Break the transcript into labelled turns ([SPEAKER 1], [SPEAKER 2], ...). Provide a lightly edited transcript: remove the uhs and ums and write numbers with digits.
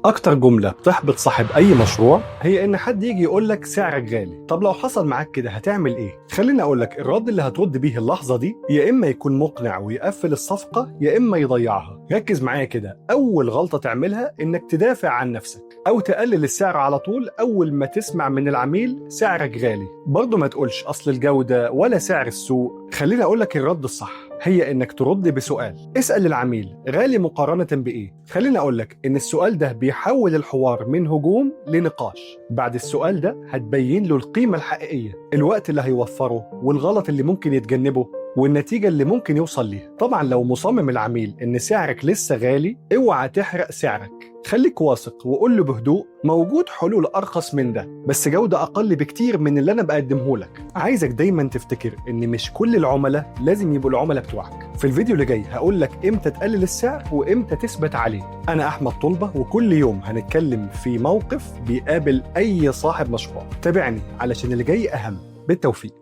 [SPEAKER 1] أكتر جملة بتحبط صاحب أي مشروع هي إن حد يجي يقولك سعرك غالي. طب لو حصل معاك كده هتعمل إيه؟ خليني أقولك الرد اللي هترد بيه اللحظة دي يا إما يكون مقنع ويقفل الصفقة يا إما يضيعها. ركز معايا كده، أول غلطة تعملها إنك تدافع عن نفسك أو تقلل السعر على طول أول ما تسمع من العميل سعرك غالي. برضه ما تقولش أصل الجودة ولا سعر السوق. خليني أقولك الرد الصح هي إنك ترد بسؤال. اسأل العميل غالي مقارنة بإيه؟ خليني أقولك إن السؤال ده بيحول الحوار من هجوم لنقاش. بعد السؤال ده هتبين له القيمة الحقيقية، الوقت اللي هيوفره والغلط اللي ممكن يتجنبه والنتيجة اللي ممكن يوصل ليها. طبعا لو مصمم العميل إن سعرك لسه غالي اوعى تحرق سعرك. خليك واثق وقول له بهدوء موجود حلول أرخص من ده بس جودة أقل بكتير من اللي أنا بقدمه لك. عايزك دايما تفتكر إن مش كل العملاء لازم يبقوا العملاء بتوعك. في الفيديو اللي جاي هقول لك إمتى تقلل السعر وإمتى تثبت عليه. أنا أحمد طلبة وكل يوم هنتكلم في موقف بيقابل أي صاحب مشروع. تابعني علشان اللي جاي أهم. بالتوفيق.